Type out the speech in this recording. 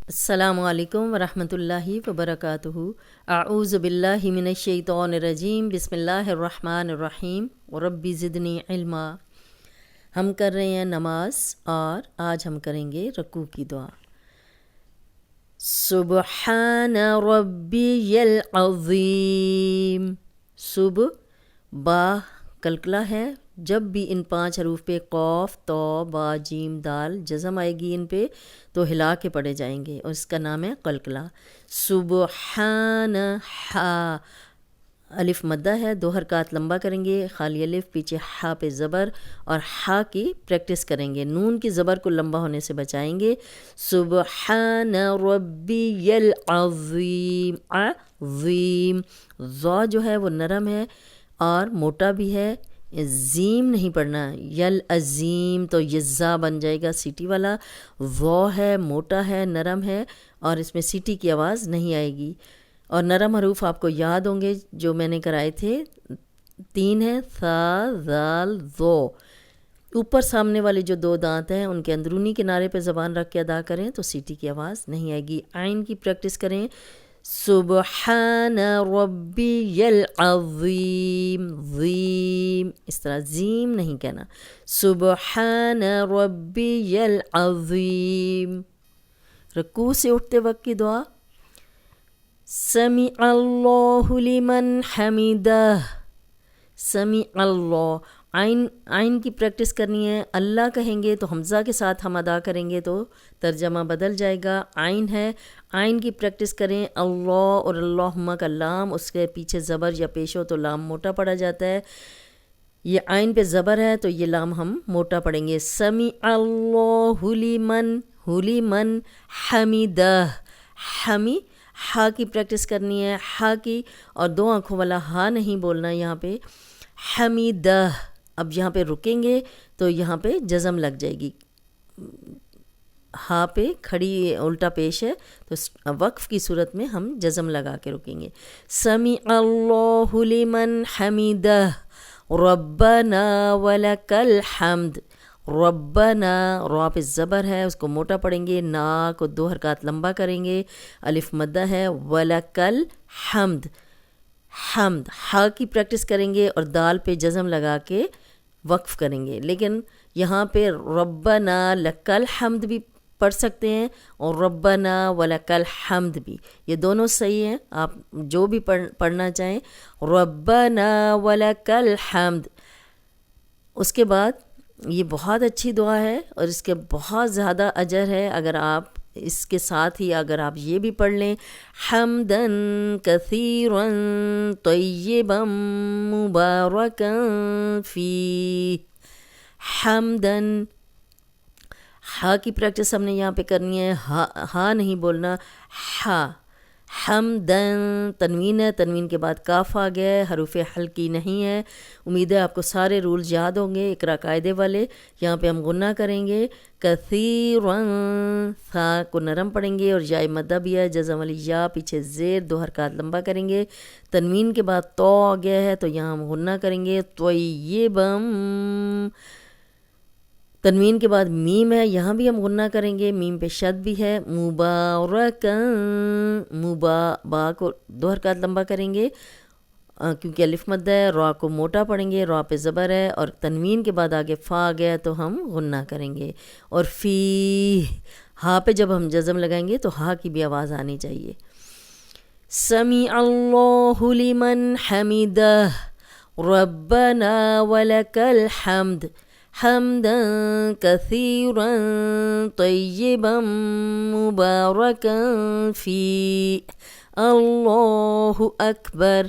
السلام علیکم ورحمۃ اللہ وبرکاتہ۔ اعوذ باللہ من الشیطان الرجیم، بسم اللہ الرحمن الرحیم، رب زدنی علما۔ ہم کر رہے ہیں نماز اور آج ہم کریں گے رکوع کی دعا۔ سبحان ربی العظیم۔ صبح با کلکلا ہے، جب بھی ان 5 حروف پہ قاف، تو، با، جیم، دال جزم آئے گی ان پہ تو ہلا کے پڑھے جائیں گے اور اس کا نام ہے قلقلہ۔ سبحان، ہا الف مدہ ہے، 2 حرکات لمبا کریں گے، خالی الف پیچھے ہا پہ زبر اور ہا کی پریکٹس کریں گے، نون کی زبر کو لمبا ہونے سے بچائیں گے۔ سبحان ربی العظیم، عظیم، ذا جو ہے وہ نرم ہے اور موٹا بھی ہے، زیم نہیں پڑھنا، یل عظیم تو یزا بن جائے گا سیٹی والا۔ ذو ہے، موٹا ہے، نرم ہے اور اس میں سیٹی کی آواز نہیں آئے گی۔ اور نرم حروف آپ کو یاد ہوں گے جو میں نے کرائے تھے، 3 ہیں، ثا، ذال، ذو۔ اوپر سامنے والے جو 2 دانت ہیں ان کے اندرونی کنارے پہ زبان رکھ کے ادا کریں تو سیٹی کی آواز نہیں آئے گی۔ عین کی پریکٹس کریں، سبحان ربی العظیم، زیم، اس طرح زیم نہیں کہنا، سبحان ربی العظیم۔ رکوع سے اٹھتے وقت کی دعا، سمیع اللہ لمن حمدہ، سمیع اللہ، عین کی پریکٹس کرنی ہے۔ اللہ کہیں گے تو حمزہ کے ساتھ ہم ادا کریں گے تو ترجمہ بدل جائے گا، عین ہے، عین کی پریکٹس کریں۔ اللہ اور اللہم کا لام، اس کے پیچھے زبر یا پیش ہو تو لام موٹا پڑا جاتا ہے، یہ عین پہ زبر ہے تو یہ لام ہم موٹا پڑھیں گے۔ سمیع اللہ لمن حمدہ، حمی، ہا کی پریکٹس کرنی ہے، ہا کی، اور 2 آنکھوں والا ہا نہیں بولنا یہاں پہ، حمیدہ۔ اب یہاں پہ رکیں گے تو یہاں پہ جزم لگ جائے گی، ہا پہ کھڑی الٹا پیش ہے تو وقف کی صورت میں ہم جزم لگا کے رکیں گے۔ سمیع اللہ لمن حمدہ، ربنا ولک الحمد، ربنا، را پہ زبر ہے اس کو موٹا پڑھیں گے، نا کو 2 حرکات لمبا کریں گے، الف مدہ ہے، ولک الحمد، حمد، ہا کی پریکٹس کریں گے اور دال پہ جزم لگا کے وقف کریں گے، لیکن یہاں پہ ربنا لک الحمد بھی پڑھ سکتے ہیں اور ربنا ولک الحمد بھی، یہ دونوں صحیح ہیں، آپ جو بھی پڑھنا چاہیں، ربنا ولک الحمد۔ اس کے بعد یہ بہت اچھی دعا ہے اور اس کے بہت زیادہ اجر ہے اگر آپ اس کے ساتھ ہی اگر آپ یہ بھی پڑھ لیں، حمدن کثیرا طیبا مبارکا فیہ، حمدن، ہا کی پریکٹس ہم نے یہاں پہ کرنی ہے، ہا نہیں بولنا، ہا، حمدن، تنوین ہے، تنوین کے بعد کاف آ گیا ہے، حروف حلقی نہیں ہے۔ امید ہے آپ کو سارے رولز یاد ہوں گے اقرا قاعدے والے۔ یہاں پہ ہم غنہ کریں گے، کثیرا، تھا کو نرم پڑھیں گے اور یا مدہ بھی ہے، جزم والی یا پیچھے زیر 2 حرکات لمبا کریں گے، تنوین کے بعد تو آ گیا ہے تو یہاں ہم غنہ کریں گے، طیبا، تنوین کے بعد میم ہے، یہاں بھی ہم غنہ کریں گے، میم پہ شد بھی ہے، مبارکاً، با کو 2 حرکات لمبا کریں گے کیونکہ الف مدہ ہے، را کو موٹا پڑھیں گے، را پہ زبر ہے اور تنوین کے بعد آگے فا گیا تو ہم غنہ کریں گے، اور فی، ہا پہ جب ہم جزم لگائیں گے تو ہا کی بھی آواز آنی چاہیے۔ سمیع اللہ لمن حمدہ، ربنا ولک الحمد، حمدا کثیرا طیبا مبارکا فیہ، اللہ اکبر۔